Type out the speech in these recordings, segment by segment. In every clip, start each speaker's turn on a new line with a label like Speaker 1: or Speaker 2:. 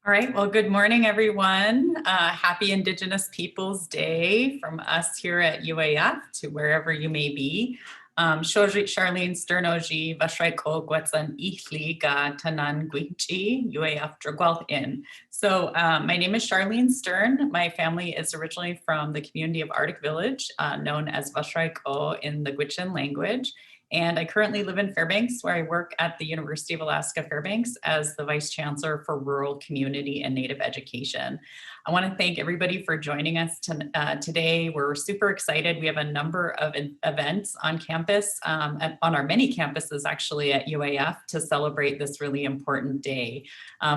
Speaker 1: All right, well, good morning, everyone. Happy Indigenous Peoples Day from us here at UAF to wherever you may be. Shojit Charlene Stern Vashraiko Gwetsan Ihli Ga Tanan Gwichi UAF Dragwalth In. So my name is Charlene Stern. My family is originally from the community of Arctic Village, known as Vashraiko in the Gwich'in language. And I currently live in Fairbanks, where I work at the University of Alaska Fairbanks as the Vice Chancellor for Rural Community and Native Education. I want to thank everybody for joining us today. We're super excited. We have a number of events on campus, on our many campuses actually at UAF to celebrate this really important day.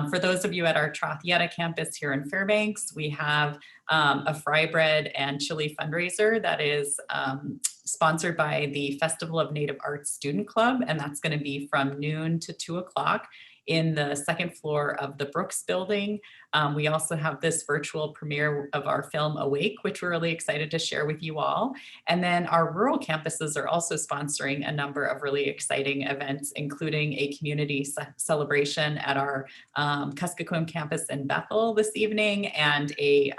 Speaker 1: For those of you at our Trothieta campus here in Fairbanks, we have a fry bread and chili fundraiser that is sponsored by the Festival of Native Arts Student Club, and that's going to be from noon to 2 o'clock in the second floor of the Brooks building. We also have this virtual premiere of our film Awake, which we're really excited to share with you all. And then our rural campuses are also sponsoring a number of really exciting events, including a community celebration at our Kuskokwim campus in Bethel this evening, and a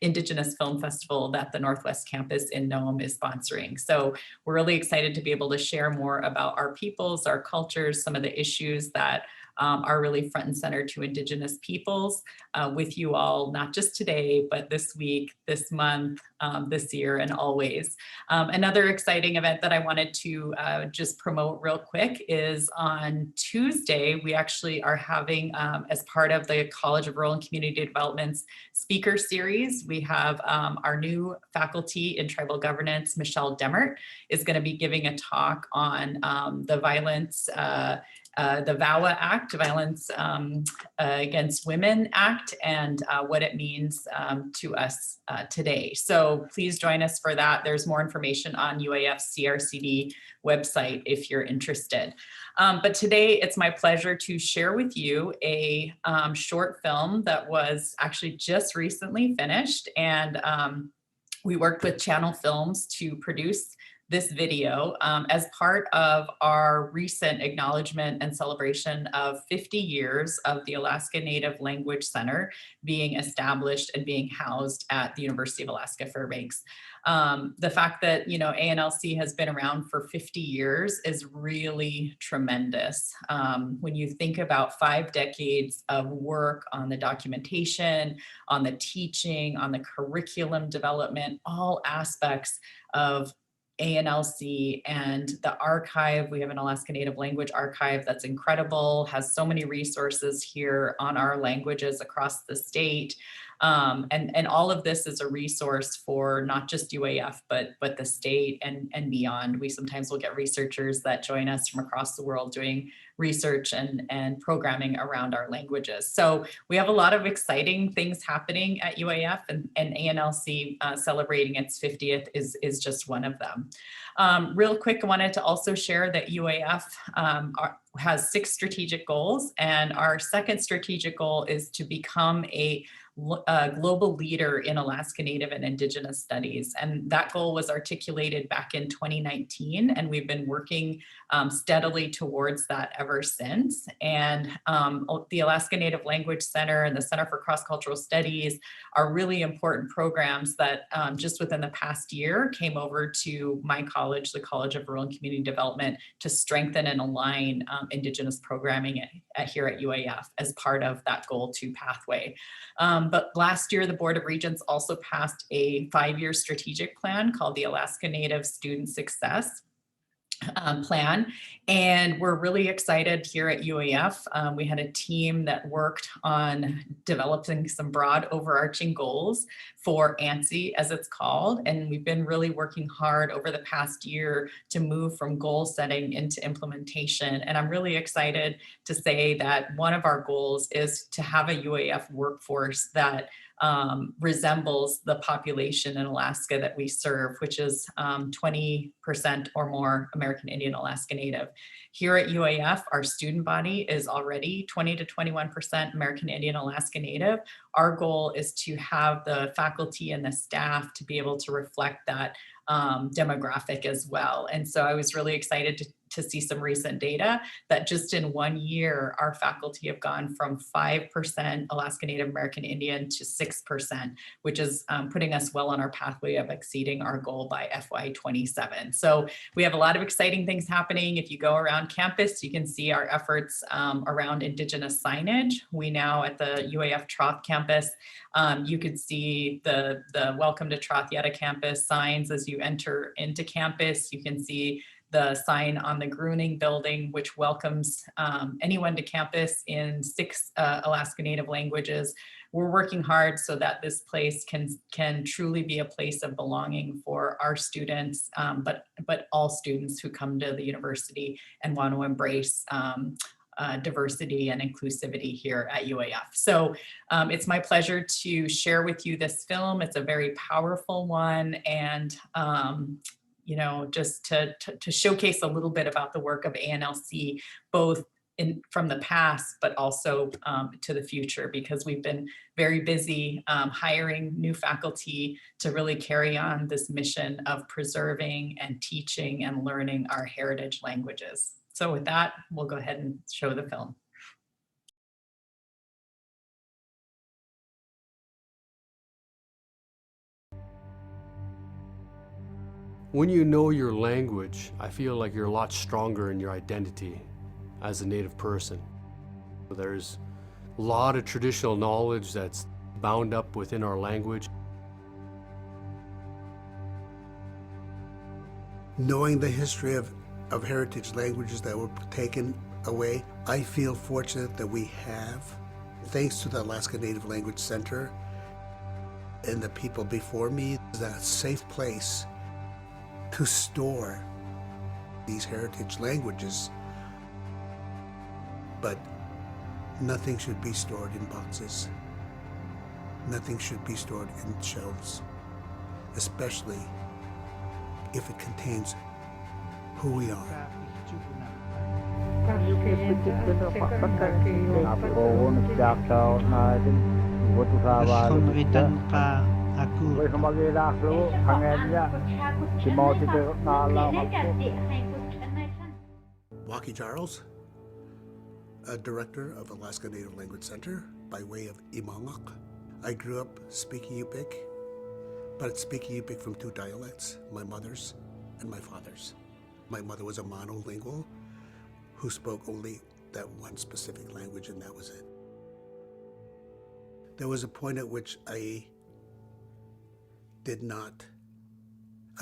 Speaker 1: Indigenous Film Festival that the Northwest Campus in Nome is sponsoring. So we're really excited to be able to share more about our peoples, our cultures, some of the issues that are really front and center to Indigenous peoples with you all, not just today, but this week, this month, this year, and always. Another exciting event that I wanted to just promote real quick is on Tuesday, we actually are having, as part of the College of Rural and Community Development's speaker series, we have our new faculty in tribal governance, Michelle Demert, is going to be giving a talk on the violence, the VAWA Act, Violence Against Women Act, and what it means to us today. So please join us for that. There's more information on UAF's CRCD website if you're interested. But today it's my pleasure to share with you a short film that was actually just recently finished, and we worked with Channel Films to produce this video as part of our recent acknowledgement and celebration of 50 years of the Alaska Native Language Center being established and being housed at the University of Alaska Fairbanks. The fact that, you know, ANLC has been around for 50 years is really tremendous. When you think about 5 decades of work on the documentation, on the teaching, on the curriculum development, all aspects of ANLC, and the archive. We have an Alaska Native Language archive that's incredible, has so many resources here on our languages across the state. And all of this is a resource for not just UAF, but the state and beyond. We sometimes will get researchers that join us from across the world doing research and programming around our languages. So we have a lot of exciting things happening at UAF, and ANLC celebrating its 50th is just one of them. Real quick, I wanted to also share that UAF has 6 strategic goals, and our second strategic goal is to become a global leader in Alaska Native and Indigenous studies. And that goal was articulated back in 2019, and we've been working steadily towards that ever since. And the Alaska Native Language Center and the Center for Cross-Cultural Studies are really important programs that just within the past year came over to my college, the College of Rural and Community Development, to strengthen and align Indigenous programming here at UAF as part of that Goal 2 pathway. But last year, the Board of Regents also passed a 5-year strategic plan called the Alaska Native Student Success plan. And we're really excited here at UAF. We had a team that worked on developing some broad overarching goals for ANSI, as it's called. And we've been really working hard over the past year to move from goal setting into implementation. And I'm really excited to say that one of our goals is to have a UAF workforce that resembles the population in Alaska that we serve, which is 20% or more American Indian Alaska Native. Here at UAF, our student body is already 20 to 21% American Indian Alaska Native. Our goal is to have the faculty and the staff to be able to reflect that demographic as well. And so I was really excited to see some recent data that just in 1 year, our faculty have gone from 5% Alaska Native American Indian to 6%, which is putting us well on our pathway of exceeding our goal by FY27. So we have a lot of exciting things happening. If you go around campus, you can see our efforts around Indigenous signage. We now at the UAF Troth campus, you can see the Welcome to Trothyeta campus signs as you enter into campus. You can see the sign on the Gruning building, which welcomes anyone to campus in 6 Alaska Native languages. We're working hard so that this place can truly be a place of belonging for our students, but all students who come to the university and want to embrace diversity and inclusivity here at UAF. So it's my pleasure to share with you this film. It's a very powerful one, and you know, just to showcase a little bit about the work of ANLC, both from the past, but also to the future, because we've been very busy hiring new faculty to really carry on this mission of preserving and teaching and learning our heritage languages. So with that, we'll go ahead and show the film.
Speaker 2: When you know your language, I feel like you're a lot stronger in your identity as a Native person. There's a lot of traditional knowledge that's bound up within our language.
Speaker 3: Knowing the history of heritage languages that were taken away, I feel fortunate that we have, thanks to the Alaska Native Language Center and the people before me, a safe place to store these heritage languages. But nothing should be stored in boxes. Nothing should be stored in shelves, especially if it contains who we are. Waki Charles, a director of Alaska Native Language Center by way of Imangak. I grew up speaking Yupik, but speaking Yupik from 2 dialects, my mother's and my father's. My mother was a monolingual who spoke only that one specific language, and that was it. There was a point at which I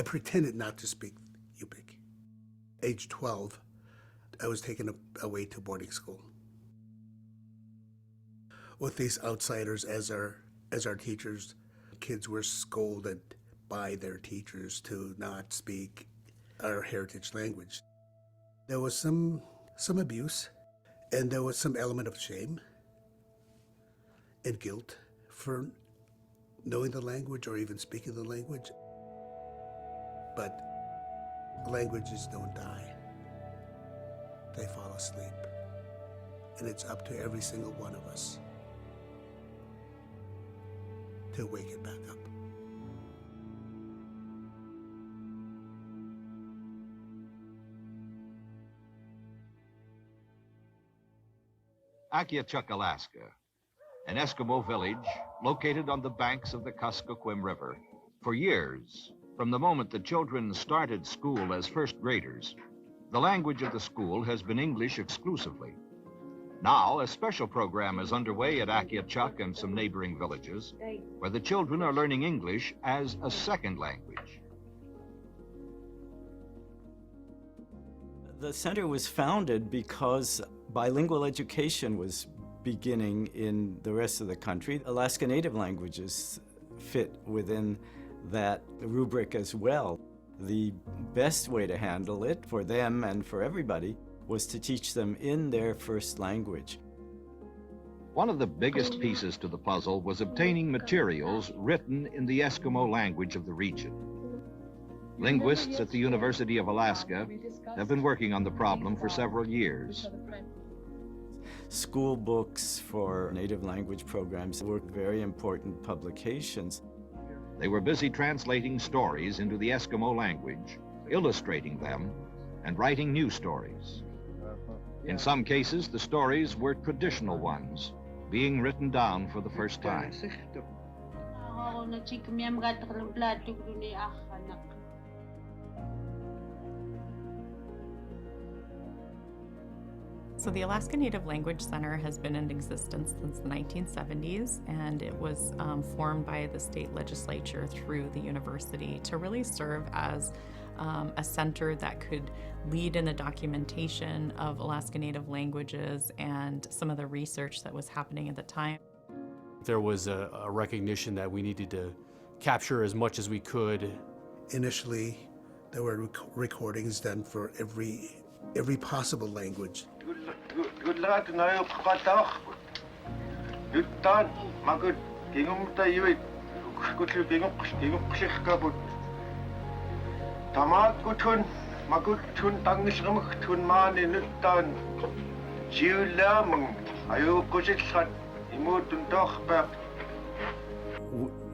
Speaker 3: pretended not to speak Yupik. Age 12, I was taken away to boarding school with these outsiders as our teachers. Kids were scolded by their teachers to not speak our heritage language. There was some abuse, and there was some element of shame and guilt for knowing the language or even speaking the language. But languages don't die. They fall asleep. And it's up to every single one of us to wake it back up.
Speaker 4: Akiachuk, Alaska, an Eskimo village located on the banks of the Kuskokwim River. For years, from the moment the children started school as first graders, the language of the school has been English exclusively. Now, a special program is underway at Akiachuk and some neighboring villages, where the children are learning English as a second language.
Speaker 5: The center was founded because bilingual education was beginning in the rest of the country. Alaska Native languages fit within that rubric as well. The best way to handle it for them and for everybody was to teach them in their first language.
Speaker 4: One of the biggest pieces to the puzzle was obtaining materials written in the Eskimo language of the region. Linguists at the University of Alaska have been working on the problem for several years.
Speaker 5: School books for native language programs were very important publications.
Speaker 4: They were busy translating stories into the Eskimo language, illustrating them, and writing new stories. In some cases, the stories were traditional ones, being written down for the first time.
Speaker 1: So the Alaska Native Language Center has been in existence since the 1970s, and it was formed by the state legislature through the university to really serve as a center that could lead in the documentation of Alaska Native languages and some of the research that was happening at the time.
Speaker 2: There was a recognition that we needed to capture as much as we could.
Speaker 3: Initially, there were recordings done for every possible language.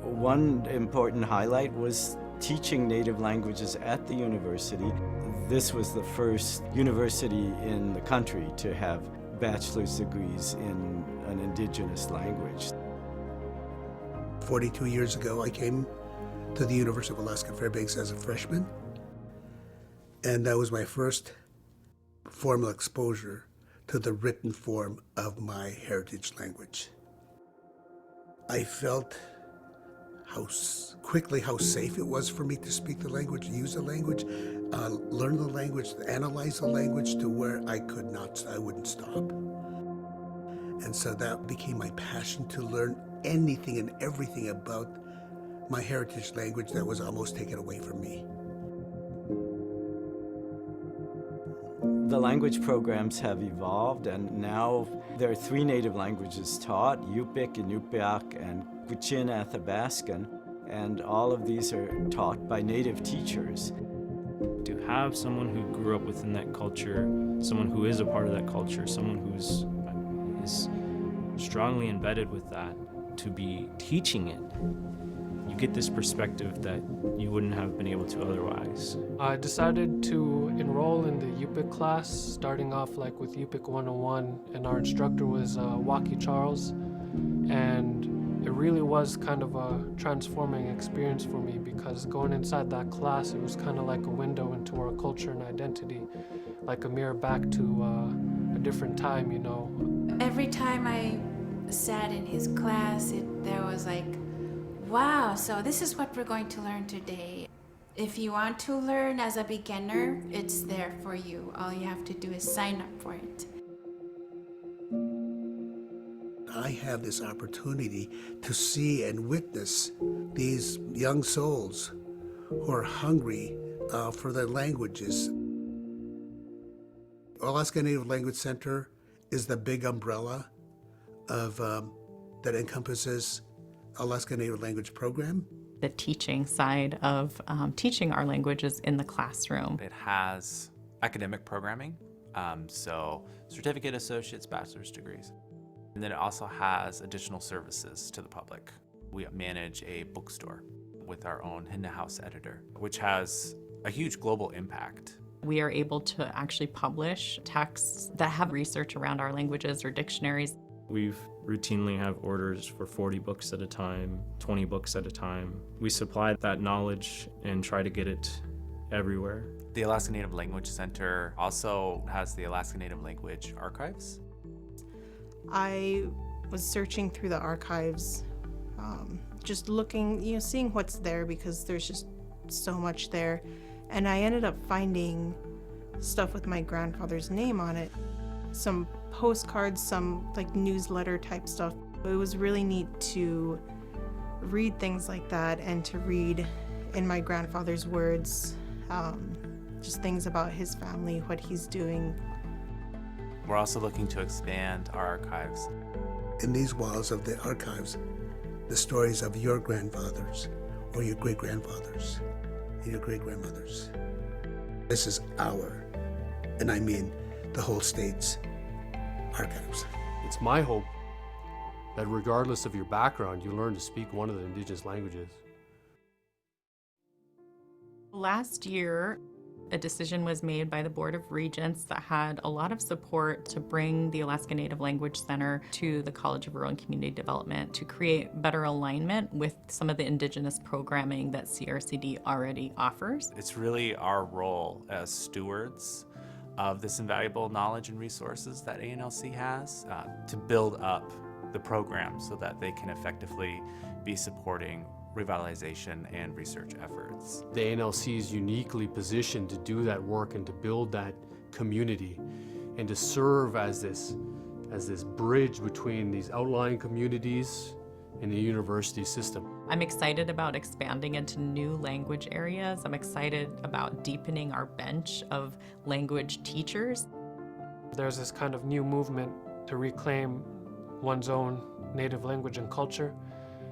Speaker 5: One important highlight was teaching native languages at the university. This was the first university in the country to have bachelor's degrees in an indigenous language.
Speaker 3: 42 years ago, I came to the University of Alaska Fairbanks as a freshman, and that was my first formal exposure to the written form of my heritage language. I felt how safe it was for me to speak the language, use the language, learn the language, analyze the language to where I wouldn't stop. And so that became my passion to learn anything and everything about my heritage language that was almost taken away from me.
Speaker 5: The language programs have evolved, and now there are 3 native languages taught: Yupik, Inupiaq, and Gwich'in Athabascan, and all of these are taught by native teachers.
Speaker 6: To have someone who grew up within that culture, someone who is a part of that culture, someone who's is strongly embedded with that, to be teaching it, you get this perspective that you wouldn't have been able to otherwise.
Speaker 7: I decided to enroll in the Yupik class, starting off with Yupik 101, and our instructor was Waki Charles, and it really was kind of a transforming experience for me, because going inside that class, it was kind of like a window into our culture and identity, like a mirror back to a different time, you know.
Speaker 8: Every time I sat in his class, there was like, wow, so this is what we're going to learn today. If you want to learn as a beginner, it's there for you. All you have to do is sign up for it.
Speaker 3: I have this opportunity to see and witness these young souls who are hungry for their languages. Alaska Native Language Center is the big umbrella of that encompasses Alaska Native Language Program.
Speaker 1: The teaching side of teaching our languages in the classroom.
Speaker 9: It has academic programming, so certificate, associates, bachelor's degrees. And then it also has additional services to the public. We manage a bookstore with our own in-house editor, which has a huge global impact.
Speaker 1: We are able to actually publish texts that have research around our languages or dictionaries.
Speaker 6: We've routinely have orders for 40 books at a time, 20 books at a time. We supply that knowledge and try to get it everywhere.
Speaker 9: The Alaska Native Language Center also has the Alaska Native Language Archives.
Speaker 10: I was searching through the archives, just looking, seeing what's there, because there's just so much there. And I ended up finding stuff with my grandfather's name on it. Some postcards, some newsletter type stuff. It was really neat to read things like that and to read in my grandfather's words, just things about his family, what he's doing.
Speaker 9: We're also looking to expand our archives.
Speaker 3: In these walls of the archives, the stories of your grandfathers or your great-grandfathers and your great-grandmothers. This is our, and I mean the whole state's, archives.
Speaker 2: It's my hope that regardless of your background, you learn to speak one of the Indigenous languages.
Speaker 1: Last year, A decision was made by the Board of Regents that had a lot of support to bring the Alaska Native Language Center to the College of Rural and Community Development to create better alignment with some of the Indigenous programming that CRCD already offers.
Speaker 9: It's really our role as stewards of this invaluable knowledge and resources that ANLC has to build up the program so that they can effectively be supporting revitalization and research efforts.
Speaker 2: The ANLC is uniquely positioned to do that work and to build that community and to serve as this bridge between these outlying communities and the university system.
Speaker 1: I'm excited about expanding into new language areas. I'm excited about deepening our bench of language teachers.
Speaker 7: There's this kind of new movement to reclaim one's own native language and culture.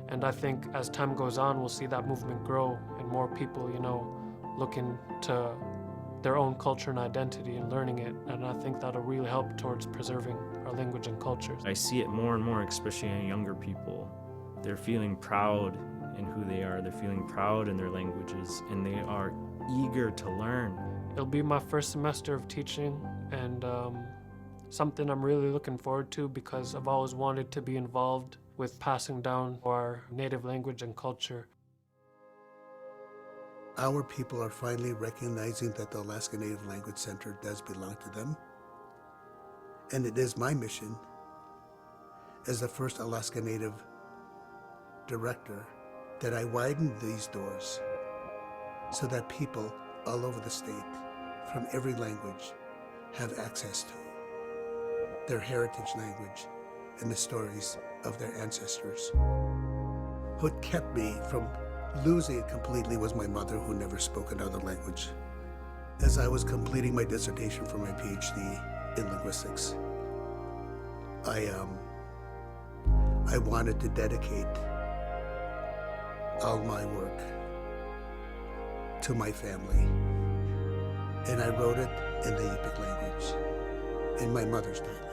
Speaker 7: And I think as time goes on, we'll see that movement grow and more people, look into their own culture and identity and learning it. And I think that'll really help towards preserving our language and cultures.
Speaker 6: I see it more and more, especially in younger people. They're feeling proud in who they are. They're feeling proud in their languages, and they are eager to learn.
Speaker 7: It'll be my first semester of teaching, and something I'm really looking forward to because I've always wanted to be involved with passing down our native language and culture.
Speaker 3: Our people are finally recognizing that the Alaska Native Language Center does belong to them. And it is my mission as the first Alaska Native director that I widen these doors so that people all over the state from every language have access to their heritage language and the stories of their ancestors. What kept me from losing it completely was my mother, who never spoke another language. As I was completing my dissertation for my PhD in linguistics, I wanted to dedicate all my work to my family. And I wrote it in the Yupik language, in my mother's dialect.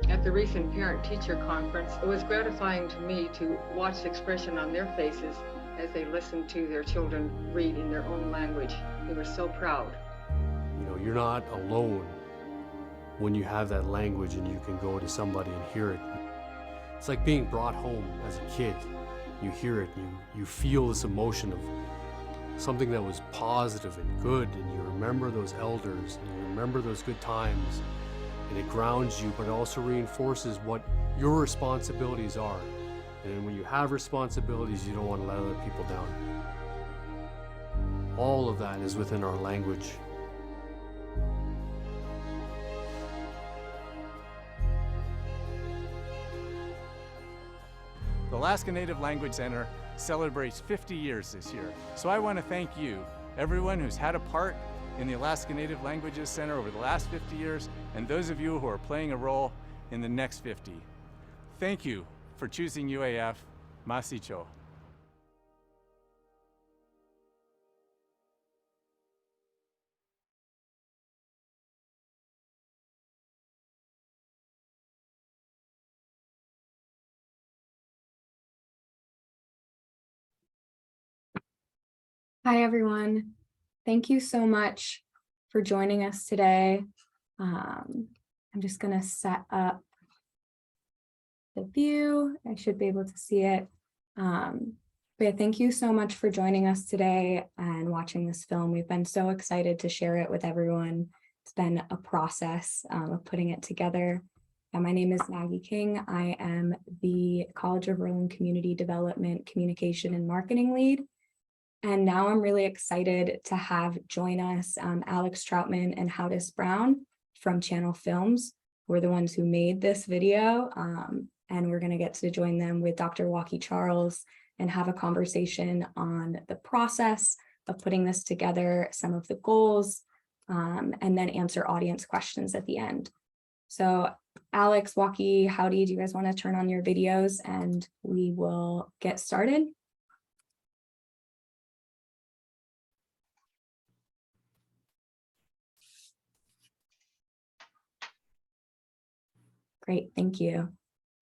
Speaker 11: At the recent parent-teacher conference, it was gratifying to me to watch the expression on their faces as they listened to their children read in their own language. They were so proud.
Speaker 2: You're not alone when you have that language and you can go to somebody and hear it. It's like being brought home as a kid. You hear it, you feel this emotion of something that was positive and good, and you remember those elders and you remember those good times. And it grounds you, but it also reinforces what your responsibilities are. And when you have responsibilities, you don't want to let other people down. All of that is within our language.
Speaker 12: The Alaska Native Language Center celebrates 50 years this year. So I want to thank you, everyone who's had a part in the Alaska Native Languages Center over the last 50 years, and those of you who are playing a role in the next 50. Thank you for choosing UAF. Masicho.
Speaker 13: Hi, everyone. Thank you so much for joining us today. I'm just going to set up the view. I should be able to see it. But yeah, thank you so much for joining us today and watching this film. We've been so excited to share it with everyone. It's been a process of putting it together. My name is Maggie King. I am the College of Rural and Community Development Communication and Marketing Lead. And now I'm really excited to have join us Alex Troutman and Howdis Brown from Channel Films. We're the ones who made this video, and we're going to get to join them with Dr. Walkie Charles and have a conversation on the process of putting this together, some of the goals, and then answer audience questions at the end. So Alex, Walkie, Howdy, do you guys want to turn on your videos and we will get started? Great, thank you.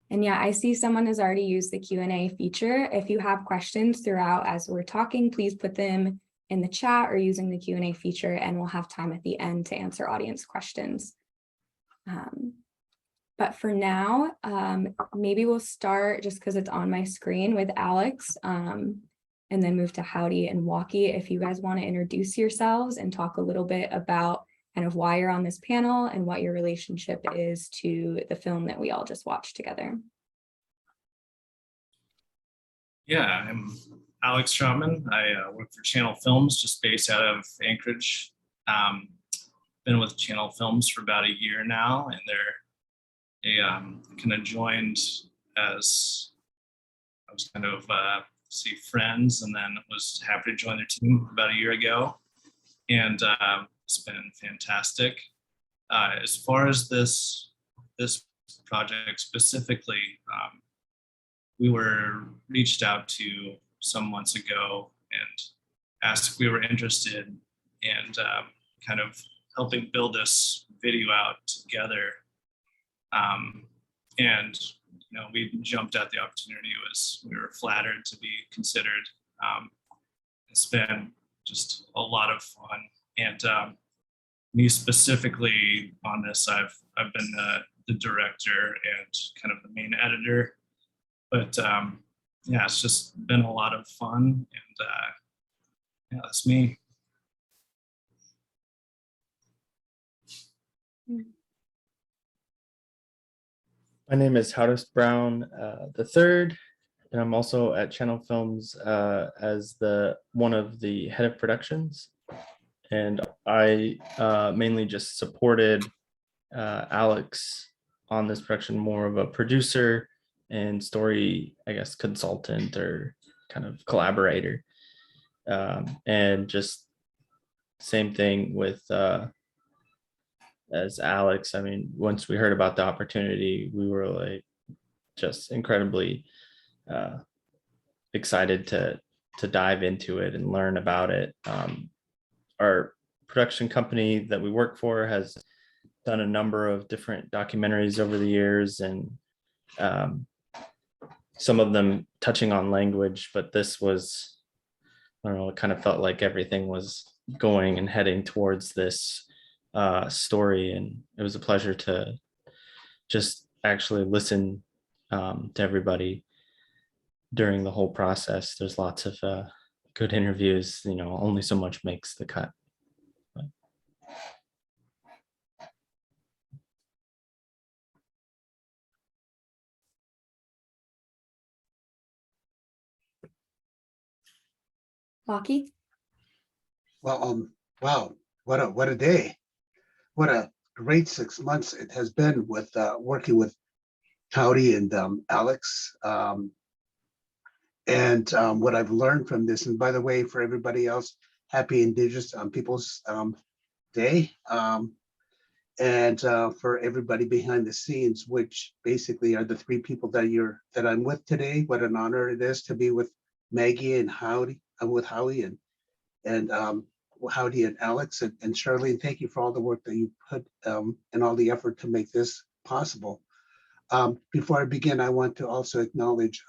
Speaker 13: And yeah, I see someone has already used the Q&A feature. If you have questions throughout as we're talking, please put them in the chat or using the Q&A feature, and we'll have time at the end to answer audience questions. But for now, maybe we'll start, just because it's on my screen, with Alex, and then move to Howdy and Walkie. If you guys want to introduce yourselves and talk a little bit about kind of why you're on this panel and what your relationship is to the film that we all just watched together.
Speaker 14: Yeah, I'm Alex Sherman. I work for Channel Films, just based out of Anchorage. Been with Channel Films for about a year now, and they kind of joined as I was kind of friends, and then was happy to join their team about a year ago, and it's been fantastic. As far as this project specifically, we were reached out to some months ago and asked if we were interested in kind of helping build this video out together. And we jumped at the opportunity. We were flattered to be considered. It's been just a lot of fun. And me specifically on this, I've been the director and kind of the main editor. But yeah, it's just been a lot of fun, and yeah, that's me.
Speaker 15: My name is Howdist Brown III, and I'm also at Channel Films as one of the head of productions. And I mainly just supported Alex on this production, more of a producer and story, I guess, consultant or kind of collaborator. And just same thing with as Alex. I mean, once we heard about the opportunity, we were like just incredibly excited to dive into it and learn about it. Our production company that we work for has done a number of different documentaries over the years, and some of them touching on language, but this was, I don't know, it kind of felt like everything was going and heading towards this story, and it was a pleasure to just actually listen to everybody during the whole process. There's lots of good interviews, only so much makes the cut. But.
Speaker 13: Walkie?
Speaker 3: Well, wow, what a day. What a great 6 months it has been with working with Howdy and Alex. And what I've learned from this, and by the way, for everybody else, happy Indigenous Peoples Day. And for everybody behind the scenes, which basically are the three people that I'm with today. What an honor it is to be with Maggie and Howdy, with Howie and Howdy and Alex and Charlene. Thank you for all the work that you put and all the effort to make this possible. Before I begin, I want to also acknowledge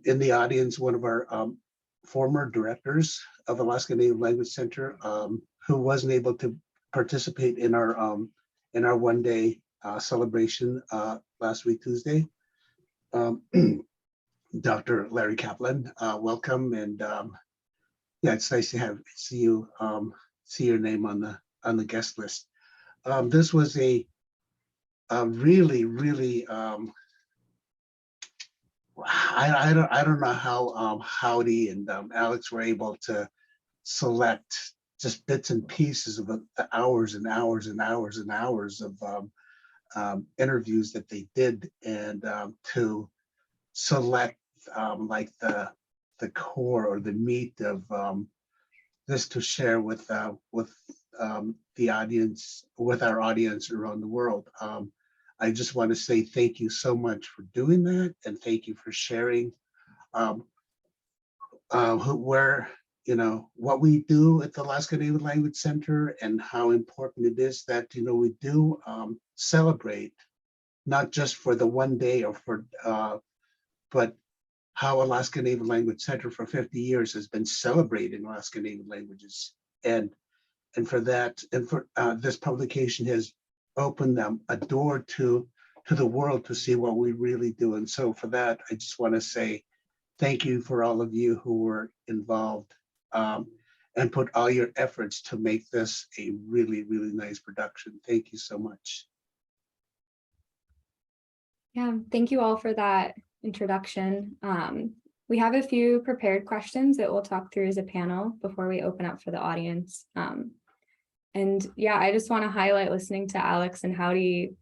Speaker 3: in the audience one of our former directors of Alaska Native Language Center, who wasn't able to participate in our one-day celebration last week Tuesday. Dr. Larry Kaplan, welcome, and yeah, it's nice to see your name on the guest list. This was a really I don't know how Howdy and Alex were able to select just bits and pieces of the hours and hours and hours and hours of interviews that they did, and to select like the core or the meat of this to share with the audience, with our audience around the world. I just want to say thank you so much for doing that, and thank you for sharing what we do at the Alaska Native Language Center, and how important it is that we do celebrate, not just for the one day or for but how Alaska Native Language Center for 50 years has been celebrating Alaska Native languages. And for that, and for this publication has opened them a door to the world to see what we really do. And so for that, I just want to say thank you for all of you who were involved and put all your efforts to make this a really, really nice production. Thank you so much.
Speaker 13: Yeah, thank you all for that introduction. We have a few prepared questions that we'll talk through as a panel before we open up for the audience. And yeah, I just want to highlight listening to Alex and Howdy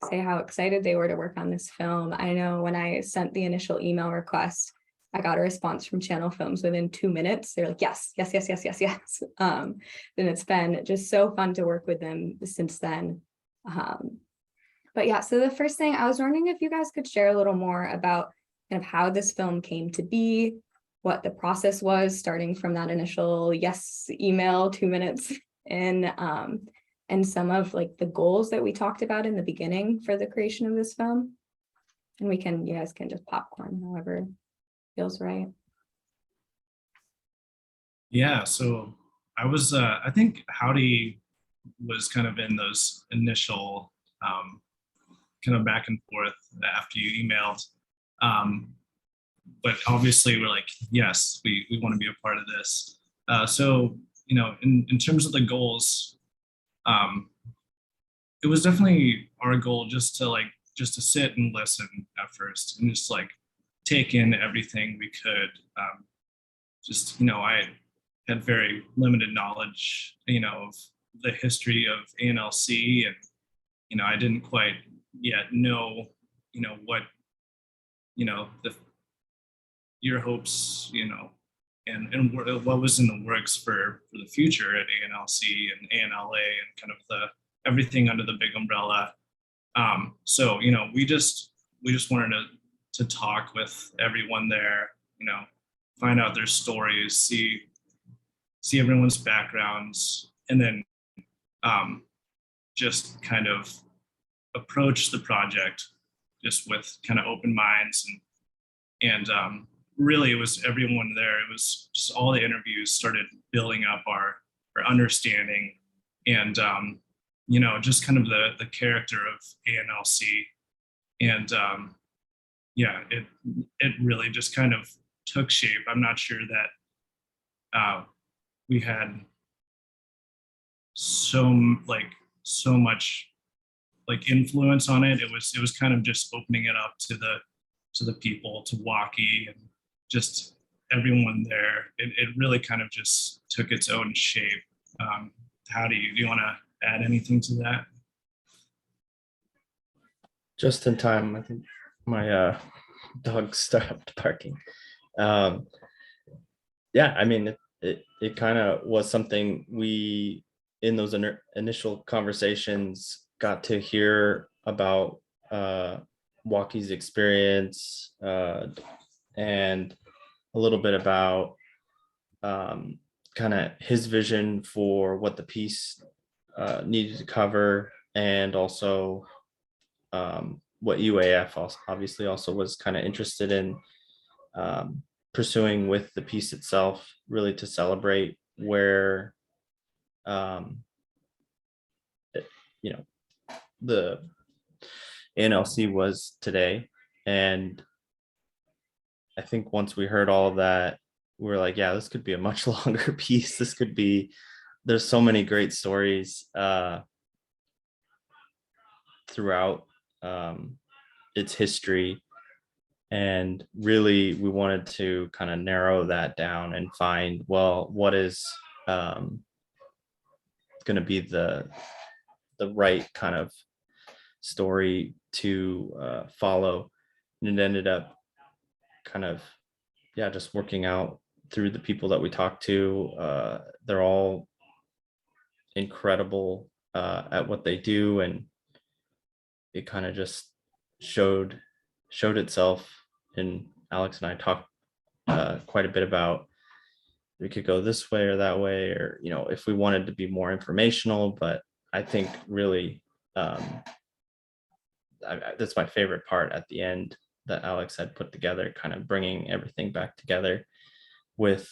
Speaker 13: say how excited they were to work on this film. I know when I sent the initial email request, I got a response from Channel Films within 2 minutes. They're like, yes, yes, yes, yes, yes, yes. And it's been just so fun to work with them since then. But yeah, so the first thing, I was wondering if you guys could share a little more about kind of how this film came to be, what the process was, starting from that initial yes email 2 minutes in, and some of like the goals that we talked about in the beginning for the creation of this film. And you guys can just popcorn however feels right.
Speaker 14: Yeah, so I think Howdy was kind of in those initial kind of back and forth after you emailed. But obviously we're like, yes, we want to be a part of this. So, you know, in terms of the goals, it was definitely our goal just to sit and listen at first and just like take in everything we could. Just, you know, I had very limited knowledge, you know, of the history of ANLC, and, you know, I didn't quite yet know, you know, what, you know, your hopes, you know, and what was in the works for the future at ANLC and ANLA and kind of everything under the big umbrella. So, you know, we just wanted to talk with everyone there, you know, find out their stories, see everyone's backgrounds, and then just kind of approach the project just with kind of open minds, and really it was everyone there. It was just all the interviews started building up our understanding, and you know, just kind of the character of ANLC, and yeah, it really just kind of took shape. I'm not sure that we had so much like influence on it. It was kind of just opening it up to the people, to Waukee, and just everyone there. It really kind of just took its own shape. Do you want to add anything to that?
Speaker 15: Just in time, I think my dog stopped barking. Yeah, I mean, it kind of was something we, in those initial conversations, got to hear about Waukee's experience and a little bit about kind of his vision for what the piece needed to cover, and also what UAF obviously also was kind of interested in pursuing with the piece itself, really to celebrate where you know, the ANLC was today. And I think once we heard all of that, we were like, yeah, this could be a much longer piece. This could be, there's so many great stories throughout its history. And really, we wanted to kind of narrow that down and find, well, what is going to be the right kind of story to follow. And it ended up kind of, yeah, just working out through the people that we talked to. They're all incredible at what they do, and it kind of just showed itself. And Alex and I talked quite a bit about, we could go this way or that way, or, you know, if we wanted to be more informational. But I think really that's my favorite part at the end, that Alex had put together, kind of bringing everything back together with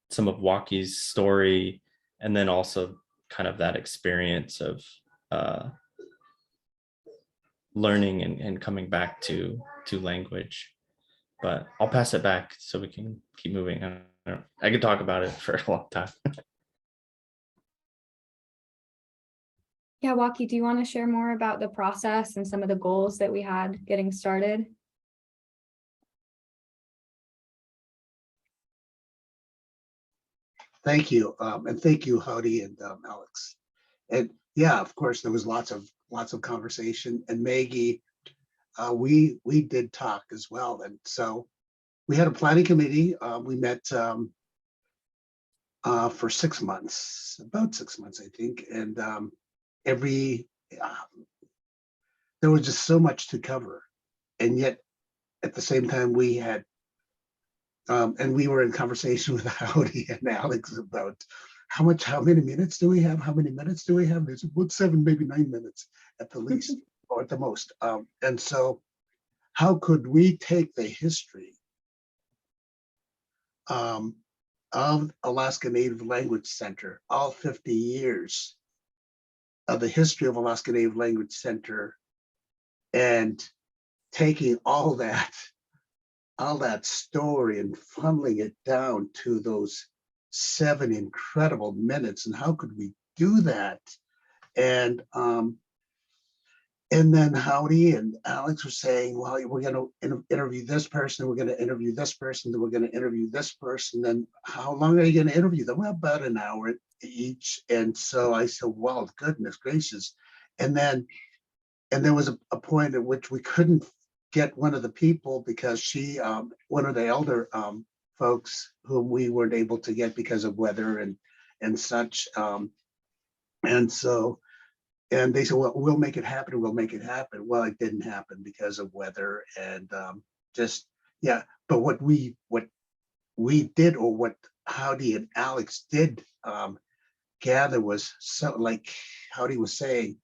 Speaker 15: some of Waukie's story, and then also kind of that experience of learning and coming back to language. But I'll pass it back so we can keep moving. I could talk about it for a long time.
Speaker 13: Yeah, Waukie, do you want to share more about the process and some of the goals that we had getting started?
Speaker 3: Thank you, and thank you, Howdy and Alex. And yeah, of course, there was lots of conversation. And Maggie, we did talk as well. And so we had a planning committee. We met for 6 months, about 6 months, I think. And there was just so much to cover, and yet at the same time we had. And we were in conversation with Howdy and Alex about how many minutes do we have? How many minutes do we have? There's about 7, maybe 9 minutes at the least, or at the most. And so how could we take the history of Alaska Native Language Center, all 50 years of the history of Alaska Native Language Center, and taking all that story and funneling it down to those 7 incredible minutes, and how could we do that? And then Howdy and Alex were saying, well, we're going to interview this person, we're going to interview this person, then we're going to interview this person. Then how long are you going to interview them? Well, about an hour each. And so I said, well, goodness gracious. And there was a point at which we couldn't get one of the people because she, one of the elder folks whom we weren't able to get because of weather and such. And they said, well, we'll make it happen. We'll make it happen. Well, it didn't happen because of weather and yeah. But what we did, or what Howdy and Alex did gather, was so, like Howdy was saying,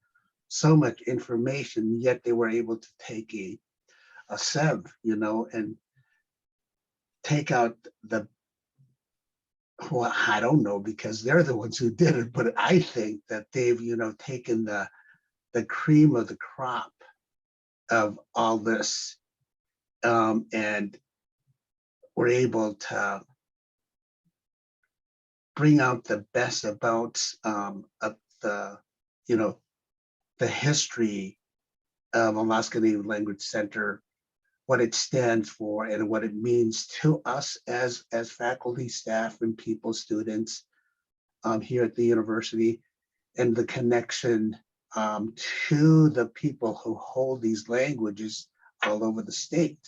Speaker 3: so much information, yet they were able to take a SEV, and take out well, I don't know, because they're the ones who did it, but I think that they've, taken the cream of the crop of all this, and were able to bring out the best about of the history of Alaska Native Language Center, what it stands for, and what it means to us as faculty, staff, and people, students here at the university, and the connection to the people who hold these languages all over the state.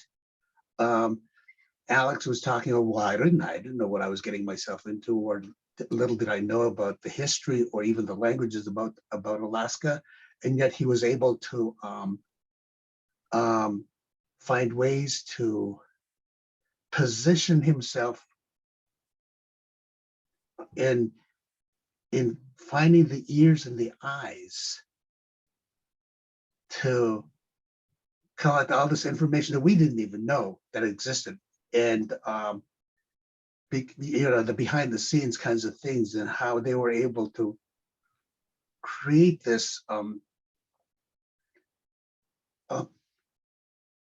Speaker 3: Alex was talking about, well, I didn't know what I was getting myself into, or little did I know about the history or even the languages about Alaska, and yet he was able to find ways to position himself in finding the ears and the eyes to collect all this information that we didn't even know that existed, and the behind the scenes kinds of things, and how they were able to create this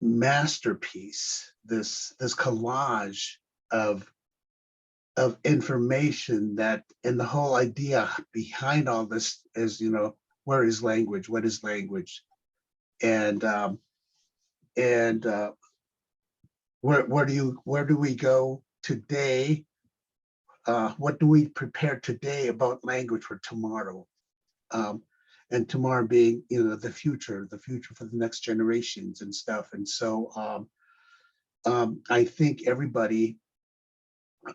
Speaker 3: masterpiece, this collage of information, that, and the whole idea behind all this is, where is language? What is language? And where do we go today? What do we prepare today about language for tomorrow? And tomorrow being, the future for the next generations and stuff. And so I think everybody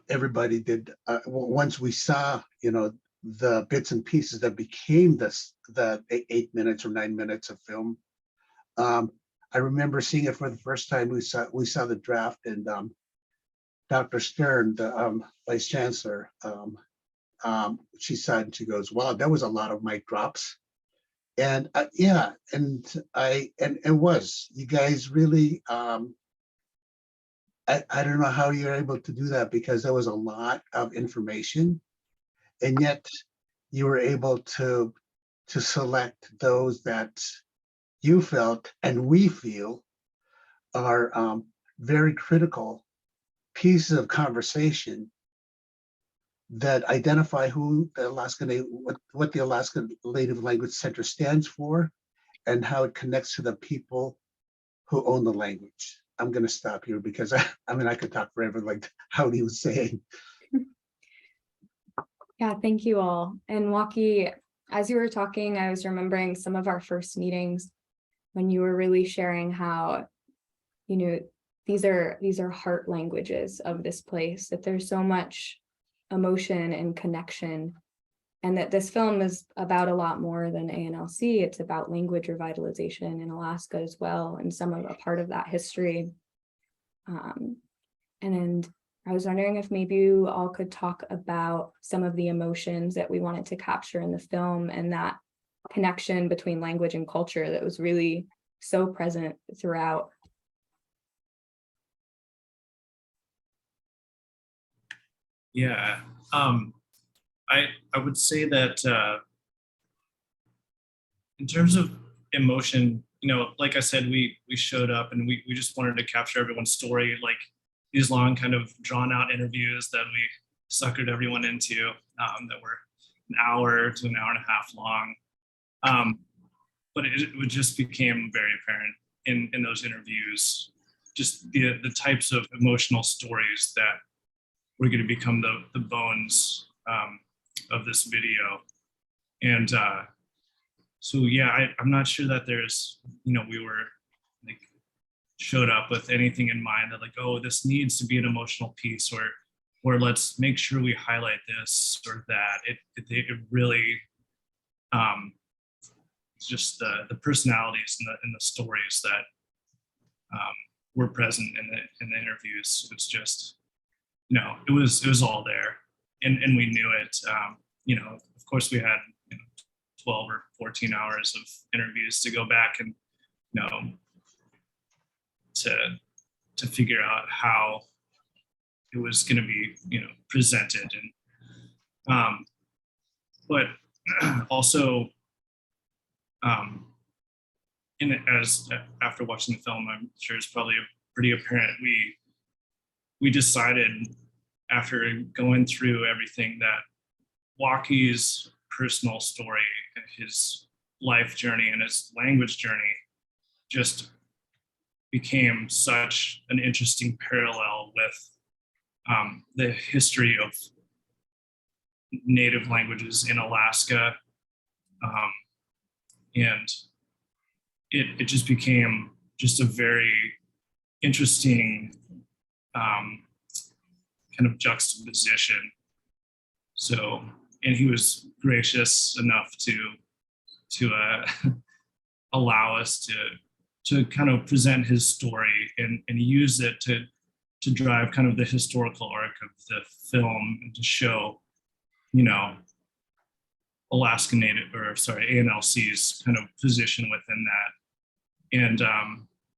Speaker 3: did, once we saw, the bits and pieces that became the 8 minutes or 9 minutes of film. I remember seeing it for the first time. We saw the draft, and Dr. Stern, the Vice Chancellor, she said, she goes, wow, that was a lot of mic drops. And yeah, and it was, you guys really, I don't know how you're able to do that, because there was a lot of information, and yet you were able to select those that you felt and we feel are very critical pieces of conversation that identify who the Alaska Native, what the Alaska Native Language Center stands for, and how it connects to the people who own the language. I'm going to stop here because I mean, I could talk forever, like Howdy was saying.
Speaker 13: Yeah, thank you all. And Waki, as you were talking, I was remembering some of our first meetings when you were really sharing how, you know, these are heart languages of this place, that there's so much emotion and connection, and that this film is about a lot more than ANLC. It's about language revitalization in Alaska as well, and some of a part of that history. And I was wondering if maybe you all could talk about some of the emotions that we wanted to capture in the film, and that connection between language and culture that was really so present throughout.
Speaker 14: Yeah, I would say that in terms of emotion, you know, like I said, we showed up and we just wanted to capture everyone's story, like these long kind of drawn out interviews that we suckered everyone into, that were an hour to an hour and a half long. But it just became very apparent in those interviews, just the types of emotional stories that were going to become the bones of this video. And so, yeah, I'm not sure that there's, you know, we were like showed up with anything in mind that like, oh, this needs to be an emotional piece, or let's make sure we highlight this or that. It really, just the personalities and the stories that were present in the interviews. It's just, you know, it was all there, and we knew it. You know, of course, we had 12 or 14 hours of interviews to go back and, you know, to figure out how it was going to be, you know, presented. And but also after watching the film, I'm sure it's probably pretty apparent, we decided after going through everything that Waki's personal story and his life journey and his language journey just became such an interesting parallel with the history of native languages in Alaska. And it just became just a very interesting kind of juxtaposition. So, and he was gracious enough to allow us to kind of present his story and use it to drive kind of the historical arc of the film, and to show, you know, Alaska Native, or sorry, ANLC's kind of position within that.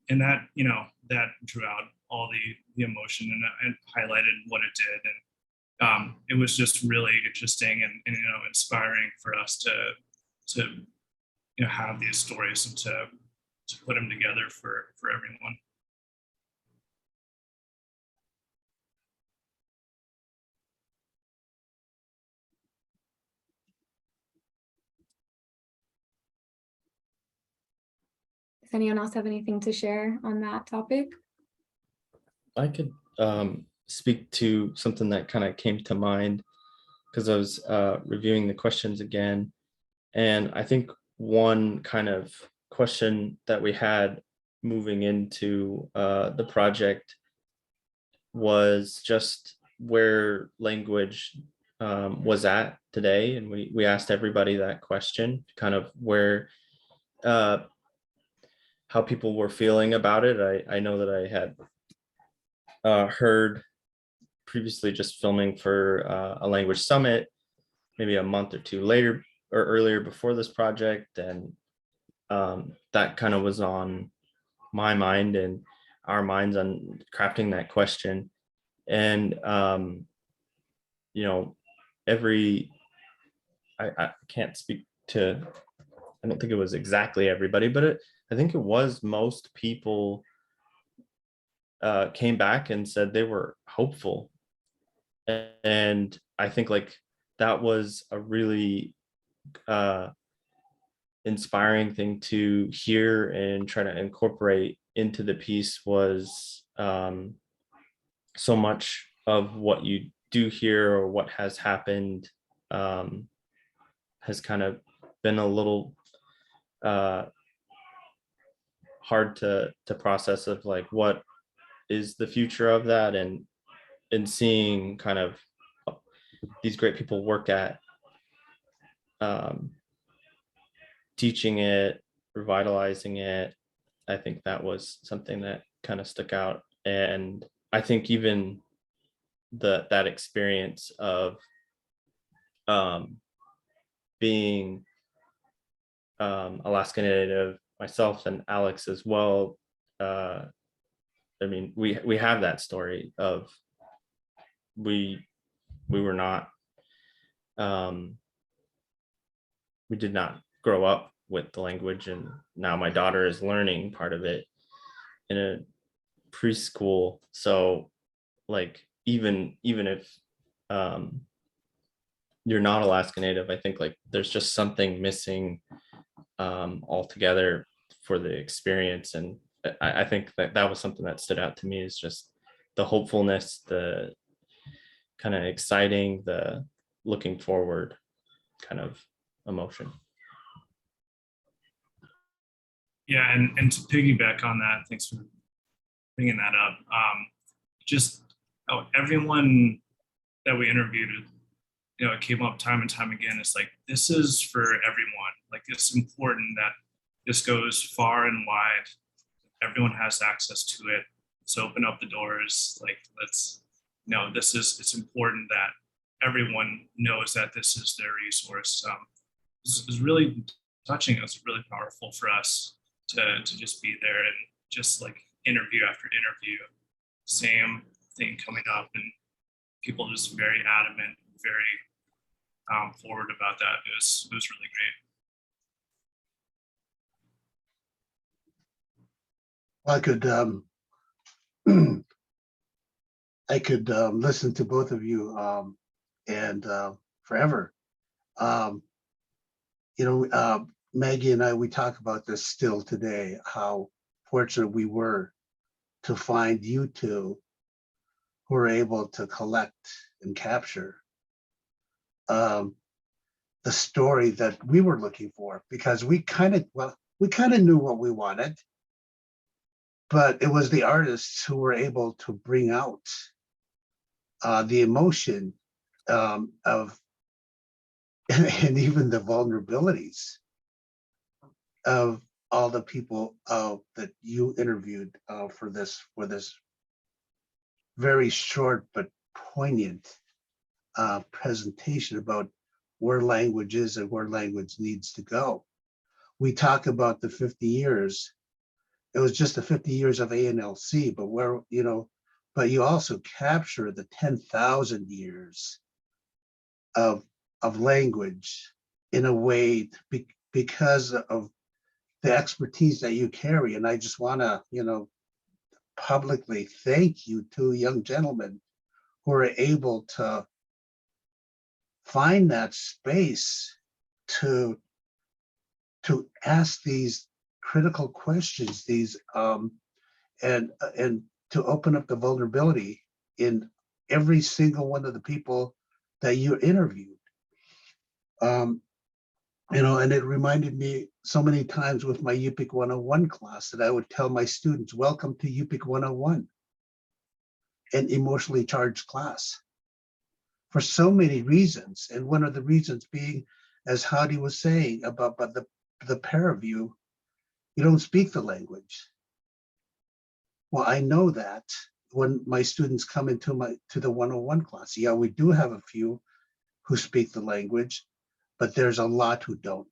Speaker 14: And that, you know, that drew out all the emotion and highlighted what it did. And it was just really interesting and you know, inspiring for us to you know, have these stories and to put them together for everyone.
Speaker 13: Does anyone else have anything to share on that topic?
Speaker 15: I could speak to something that kind of came to mind because I was reviewing the questions again. And I think one kind of question that we had moving into the project was just where language was at today. And we asked everybody that question, kind of where, how people were feeling about it. I know that I had heard previously, just filming for a language summit, maybe a month or two later or earlier before this project, and that kind of was on my mind and our minds on crafting that question. And you know, I can't speak to, I don't think it was exactly everybody, but I think it was most people came back and said they were hopeful. And I think like that was a really inspiring thing to hear and try to incorporate into the piece. Was so much of what you do here or what has happened has kind of been a little hard to process, of like what is the future of that, and seeing kind of these great people work at teaching it, revitalizing it. I think that was something that kind of stuck out. And I think even that experience of being Alaska Native myself, and Alex as well. I mean, we have that story of we were not we did not grow up with the language, and now my daughter is learning part of it in a preschool. So like even if you're not Alaska Native, I think like there's just something missing altogether for the experience. And I think that was something that stood out to me, is just the hopefulness, the kind of exciting, the looking forward kind of emotion.
Speaker 14: Yeah, and to piggyback on that, thanks for bringing that up. Everyone that we interviewed, you know, it came up time and time again. It's like, this is for everyone. Like, it's important that this goes far and wide. Everyone has access to it. So open up the doors. Like, let's, you know, it's important that everyone knows that this is their resource. This is really touching us, really powerful for us to just be there and just like interview after interview, same thing coming up, and people just very adamant, very forward about that. It was really
Speaker 3: great. I could listen to both of you and forever. Maggie and I, we talk about this still today, how fortunate we were to find you two who were able to collect and capture the story that we were looking for, because we kind of knew what we wanted, but it was the artists who were able to bring out the emotion of and even the vulnerabilities of all the people that you interviewed for this very short but poignant presentation about where language is and where language needs to go. We talk about the 50 years. It was just the 50 years of ANLC, but but you also capture the 10,000 years of language in a way because of the expertise that you carry. And I just want to, publicly thank you two young gentlemen who are able to find that space to ask these critical questions, these and to open up the vulnerability in every single one of the people that you interviewed. And it reminded me so many times with my UPIC 101 class that I would tell my students, welcome to UPIC 101, an emotionally charged class, for so many reasons. And one of the reasons being, as Hadi was saying about the pair of you, you don't speak the language. Well, I know that when my students come into the 101 class, yeah, we do have a few who speak the language, but there's a lot who don't.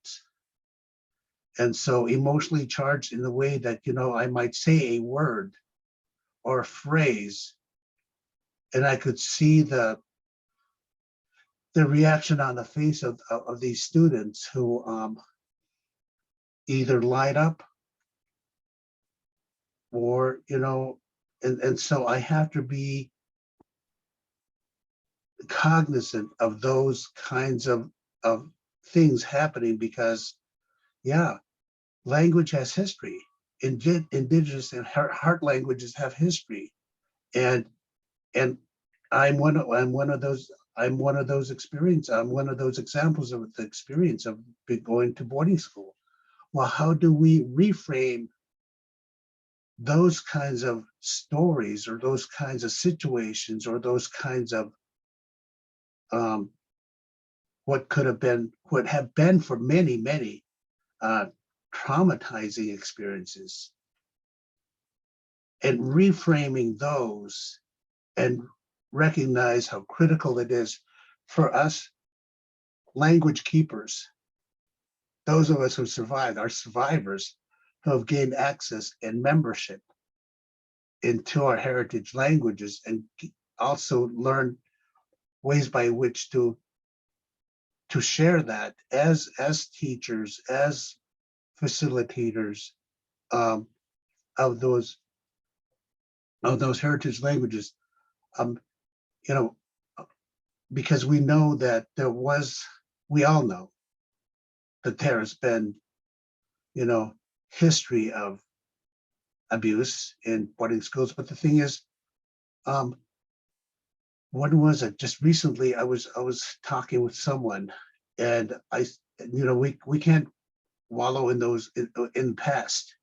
Speaker 3: And so emotionally charged in the way that, I might say a word or a phrase, and I could see the reaction on the face of these students who either light up or, and so I have to be cognizant of those kinds of things happening because, yeah, language has history. Indigenous and heart languages have history, and I'm one of those. I'm one of those examples of the experience of going to boarding school. Well, how do we reframe those kinds of stories or those kinds of situations or those kinds of what have been for many traumatizing experiences, and reframing those and recognize how critical it is for us language keepers, those of us who survived, our survivors who have gained access and membership into our heritage languages, and also learn ways by which to share that as teachers, as facilitators of those heritage languages, because we know that we all know that there has been, history of abuse in boarding schools. But the thing is, when was it? Just recently, I was talking with someone, and we can't wallow in those in the past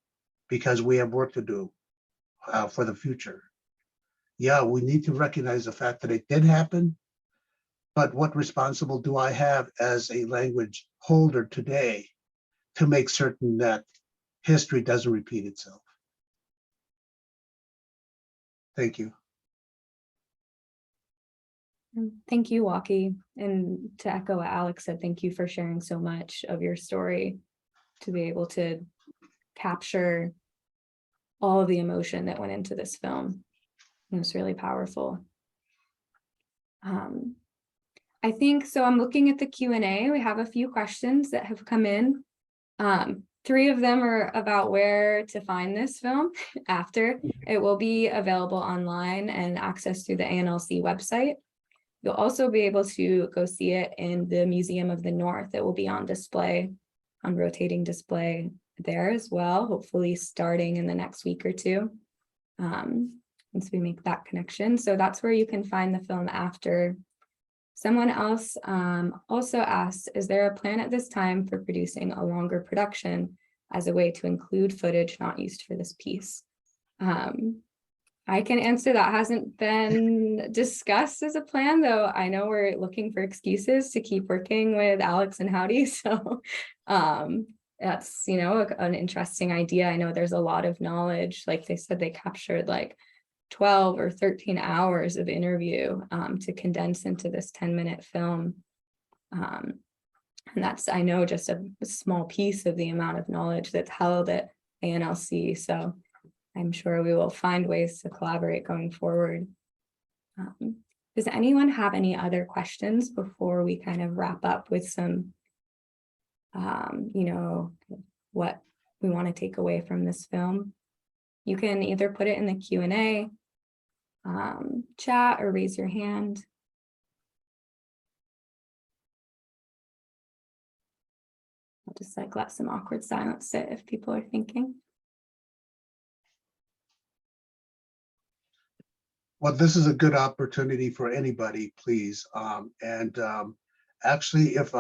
Speaker 3: because we have work to do for the future. Yeah, we need to recognize the fact that it did happen, but what responsible do I have as a language holder today to make certain that history doesn't repeat itself? Thank you.
Speaker 13: Thank you, Walkie. And to echo what Alex said, thank you for sharing so much of your story to be able to capture all of the emotion that went into this film. It was really powerful. I think, so I'm looking at the Q&A. We have a few questions that have come in. 3 of them are about where to find this film after. It will be available online and accessed through the ANLC website. You'll also be able to go see it in the Museum of the North. It will be on display, on rotating display there as well, hopefully starting in the next week or two, once we make that connection. So that's where you can find the film after. Someone else also asked, is there a plan at this time for producing a longer production as a way to include footage not used for this piece? I can answer that. Hasn't been discussed as a plan, though. I know we're looking for excuses to keep working with Alex and Howdy. So that's, an interesting idea. I know there's a lot of knowledge. Like they said, they captured like 12 or 13 hours of interview to condense into this 10-minute film. And that's, I know, just a small piece of the amount of knowledge that's held at ANLC. So I'm sure we will find ways to collaborate going forward. Does anyone have any other questions before we kind of wrap up with some, what we want to take away from this film? You can either put it in the Q&A, chat, or raise your hand. I'll just let some awkward silence sit if people are thinking.
Speaker 3: Well, this is a good opportunity for anybody, please. Actually, if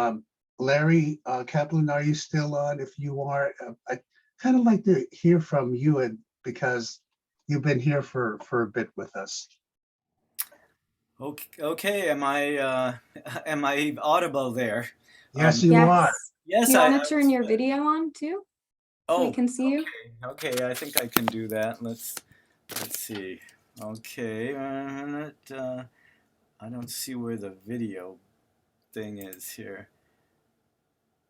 Speaker 3: Larry Kaplan, are you still on? If you are, I kind of like to hear from you, and because you've been here for a bit with us.
Speaker 5: Okay. Am I audible there?
Speaker 3: Yes, you are.
Speaker 5: Yes,
Speaker 13: Do you want to turn your video on too? So we can see you.
Speaker 5: Okay, I think I can do that. Let's see. Okay, I don't see where the video thing is here.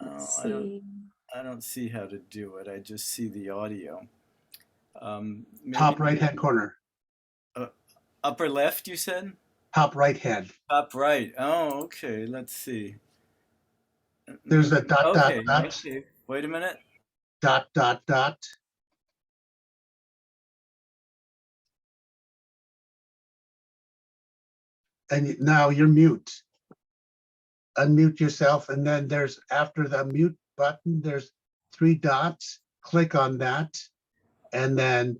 Speaker 13: Let's see.
Speaker 5: I don't see how to do it. I just see the audio.
Speaker 3: Top
Speaker 5: Maybe
Speaker 3: right-hand corner.
Speaker 5: upper left, you said?
Speaker 3: Top right-hand.
Speaker 5: Top right. Oh, okay. Let's see.
Speaker 3: There's a dot,
Speaker 5: Okay,
Speaker 3: dot,
Speaker 5: okay. Wait a minute.
Speaker 3: dot, dot, dot. And now you're mute. Unmute yourself, and then there's, after the mute button, there's 3 dots. Click on that, and then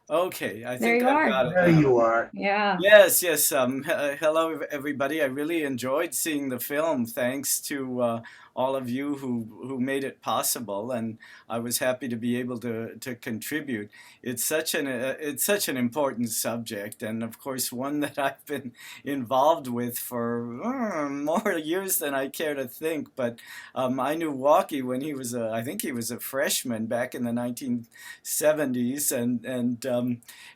Speaker 5: Okay, I
Speaker 13: There
Speaker 5: think
Speaker 13: you
Speaker 5: I've
Speaker 13: are.
Speaker 5: got it
Speaker 3: there
Speaker 5: now.
Speaker 3: you are.
Speaker 13: Yeah.
Speaker 5: Yes, yes. Hello, everybody. I really enjoyed seeing the film. Thanks to all of you who made it possible, and I was happy to be able to contribute. It's such an important subject, and of course one that I've been involved with for more years than I care to think. But I knew Walkie when he was I think he was a freshman back in the 1970s,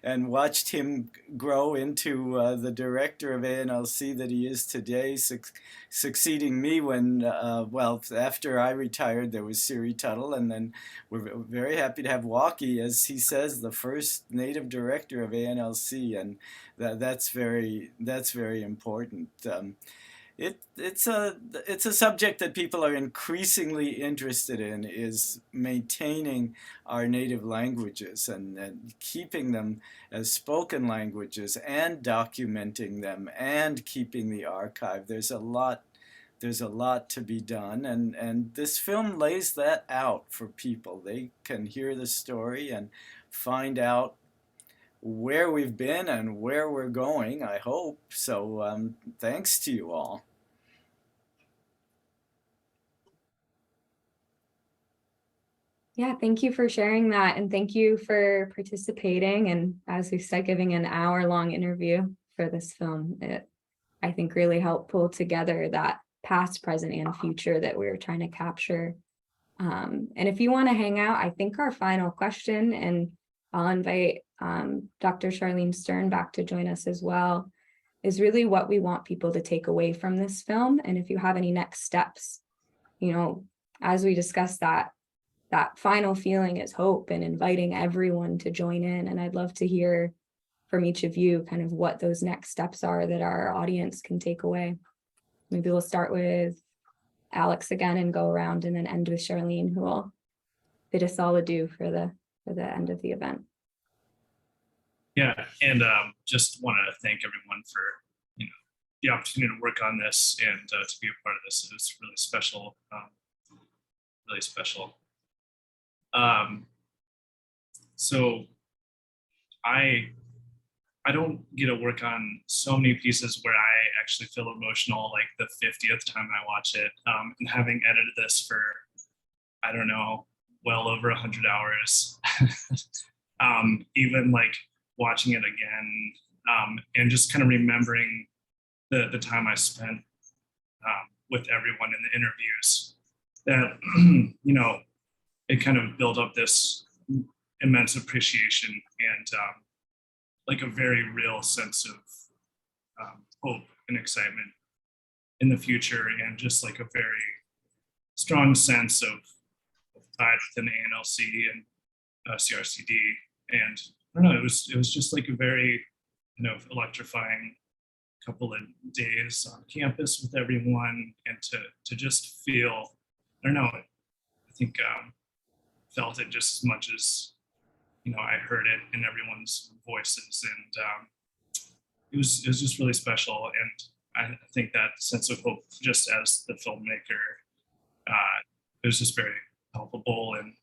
Speaker 5: and watched him grow into the director of ANLC that he is today, succeeding me when, well, after I retired, there was Siri Tuttle, and then we're very happy to have Walkie, as he says, the first native director of ANLC, and that's very important. It's a subject that people are increasingly interested in, is maintaining our native languages and keeping them as spoken languages and documenting them and keeping the archive. There's a lot to be done, and this film lays that out for people. They can hear the story and find out where we've been and where we're going, I hope. So thanks to you all.
Speaker 13: Yeah, thank you for sharing that, and thank you for participating, and as we said, giving an hour-long interview for this film. It, I think, really helped pull together that past, present, and future that we were trying to capture. And if you want to hang out, I think our final question, and I'll invite Dr. Charlene Stern back to join us as well, is really what we want people to take away from this film. And if you have any next steps, you know, as we discussed, that final feeling is hope and inviting everyone to join in. And I'd love to hear from each of you kind of what those next steps are that our audience can take away. Maybe we'll start with Alex again and go around, and then end with Charlene, who will bid us all adieu for the end of the event.
Speaker 14: Yeah, and just want to thank everyone for the opportunity to work on this and to be a part of this. It's really special, really special. So I don't get to work on so many pieces where I actually feel emotional like the 50th time I watch it. And having edited this for, I don't know, well over 100 hours, even like watching it again, and just kind of remembering the time I spent with everyone in the interviews, that, it kind of built up this immense appreciation and like a very real sense of hope and excitement in the future, and just like a very strong sense of pride within the ANLC and CRCD. And I don't know, it was just like a very electrifying couple of days on campus with everyone, and to just feel, I don't know, I think felt it just as much as I heard it in everyone's voices, and it was just really special. And I think that sense of hope, just as the filmmaker, it was just very palpable, and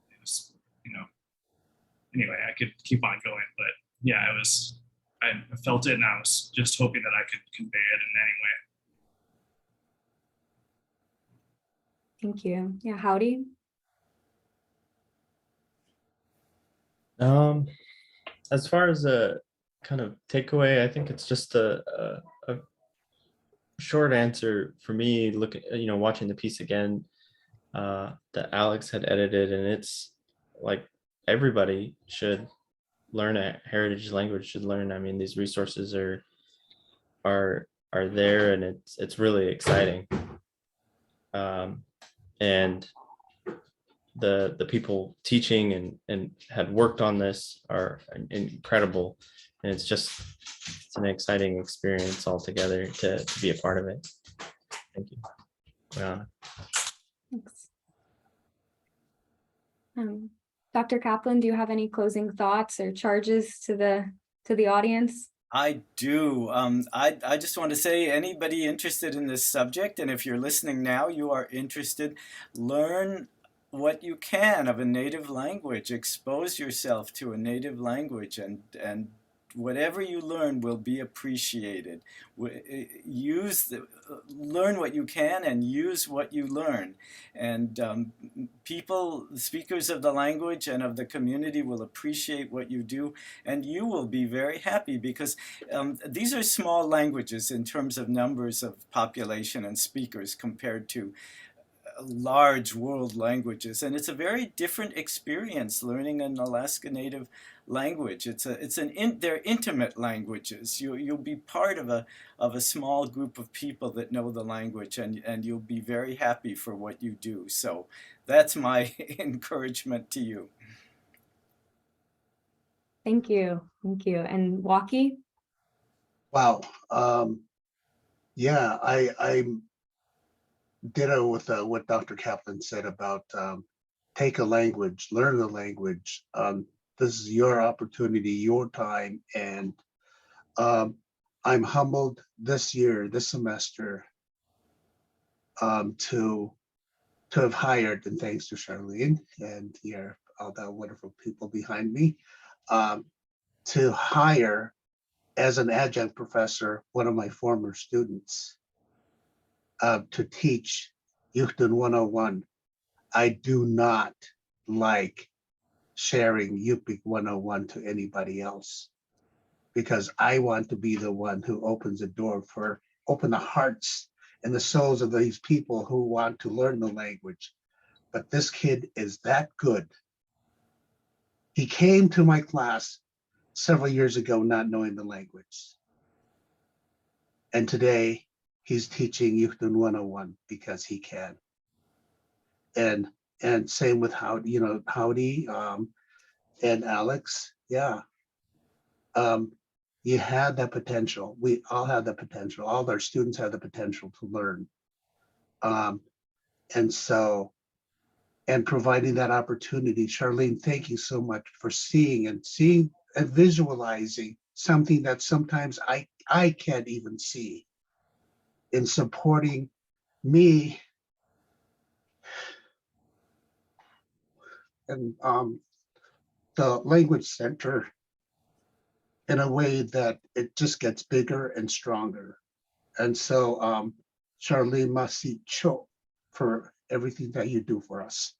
Speaker 14: it was anyway, I could keep on going, but yeah, I felt it, and I was just hoping that I could convey it in any way.
Speaker 13: Thank you. Yeah, Howdy.
Speaker 15: As far as a kind of takeaway, I think it's just a short answer for me. Watching the piece again that Alex had edited, and it's like everybody should learn a heritage language. Should learn. I mean, these resources are there, and it's really exciting. And and the people teaching and had worked on this are incredible, and it's an exciting experience altogether to be a part of it. Thank you. Yeah.
Speaker 13: Thanks. Dr. Kaplan, do you have any closing thoughts or charges to the audience?
Speaker 5: I do. I just want to say, anybody interested in this subject, and if you're listening now, you are interested, learn what you can of a native language. Expose yourself to a native language, and whatever you learn will be appreciated. Learn what you can and use what you learn. And speakers of the language and of the community will appreciate what you do, and you will be very happy, because these are small languages in terms of numbers of population and speakers compared to large world languages, and it's a very different experience learning an Alaska Native language. They're intimate languages. You'll be part of a small group of people that know the language, and you'll be very happy for what you do. So that's my encouragement to you.
Speaker 13: Thank you. And Waki?
Speaker 3: Wow. Yeah, I'm ditto with what Dr. Kaplan said about take a language, learn the language. This is your opportunity, your time, and I'm humbled this semester, to have hired, and thanks to Charlene and all the wonderful people behind me, to hire as an adjunct professor one of my former students. To teach Yuhtun 101. I do not like sharing Yupik 101 to anybody else, because I want to be the one who opens the door open the hearts and the souls of these people who want to learn the language. But this kid is that good. He came to my class several years ago not knowing the language. And today, he's teaching Yuhtun 101 because he can. And same with Howdy, and Alex. Yeah. You had that potential. We all have the potential. All our students have the potential to learn. And providing that opportunity. Charlene, thank you so much for seeing and visualizing something that sometimes I can't even see, in supporting me and the Language Center in a way that it just gets bigger and stronger. And so Charlene Masi Cho for everything that you do for us.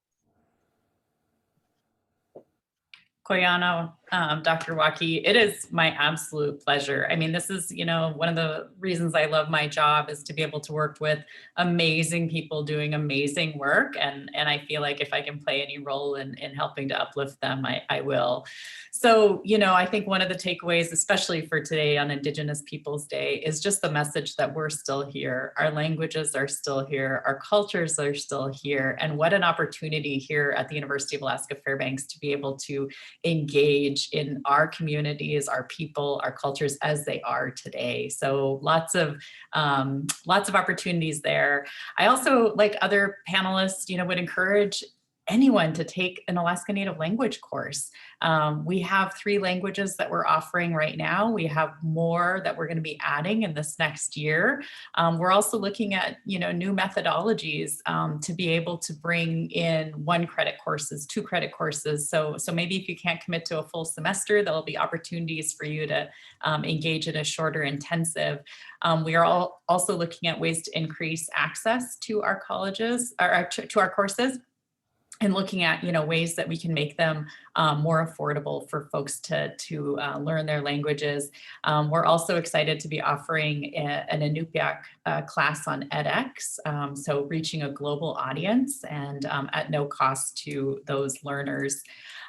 Speaker 1: Koyana, Dr. Waki, it is my absolute pleasure. I mean, this is, one of the reasons I love my job is to be able to work with amazing people doing amazing work. And I feel like if I can play any role in helping to uplift them, I will. So, I think one of the takeaways, especially for today on Indigenous Peoples Day, is just the message that we're still here. Our languages are still here. Our cultures are still here. And what an opportunity here at the University of Alaska Fairbanks to be able to engage in our communities, our people, our cultures as they are today. So lots of opportunities there. I also, like other panelists, would encourage anyone to take an Alaska Native language course. We have 3 languages that we're offering right now. We have more that we're going to be adding in this next year. We're also looking at, new methodologies to be able to bring in 1 credit courses, 2 credit courses. So maybe if you can't commit to a full semester, there'll be opportunities for you to engage in a shorter intensive. We are also looking at ways to increase access to our colleges, or to our courses, and looking at ways that we can make them more affordable for folks to learn their languages. We're also excited to be offering an Inupiaq class on edX, so reaching a global audience and at no cost to those learners.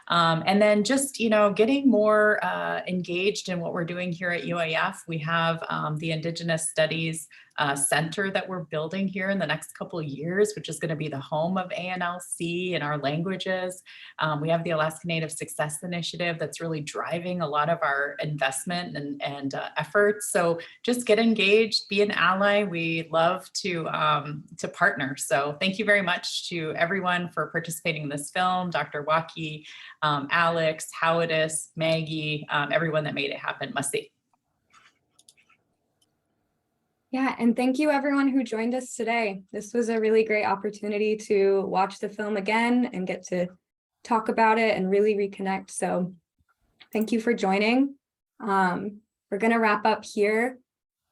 Speaker 1: And then just, getting more engaged in what we're doing here at UAF. We have the Indigenous Studies center that we're building here in the next couple of years, which is going to be the home of ANLC and our languages. We have the Alaska Native Success Initiative that's really driving a lot of our investment and efforts. So just get engaged, be an ally. We love to partner. So thank you very much to everyone for participating in this film, Dr. Waki, Alex, Howardis, Maggie, everyone that made it happen. Masi.
Speaker 13: Yeah, and thank you everyone who joined us today. This was a really great opportunity to watch the film again and get to talk about it and really reconnect. So thank you for joining. We're gonna wrap up here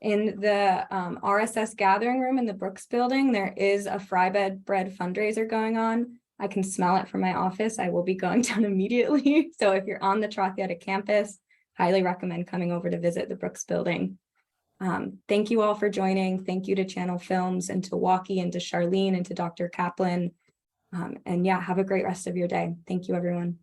Speaker 13: in the RSS gathering room in the Brooks building. There is a fry bread fundraiser going on. I can smell it from my office. I will be going down immediately. So if you're on the Trothiata campus, highly recommend coming over to visit the Brooks building. Thank you all for joining. Thank you to Channel Films and to Waki and to Charlene and to Dr. Kaplan. And yeah, have a great rest of your day. Thank you, everyone.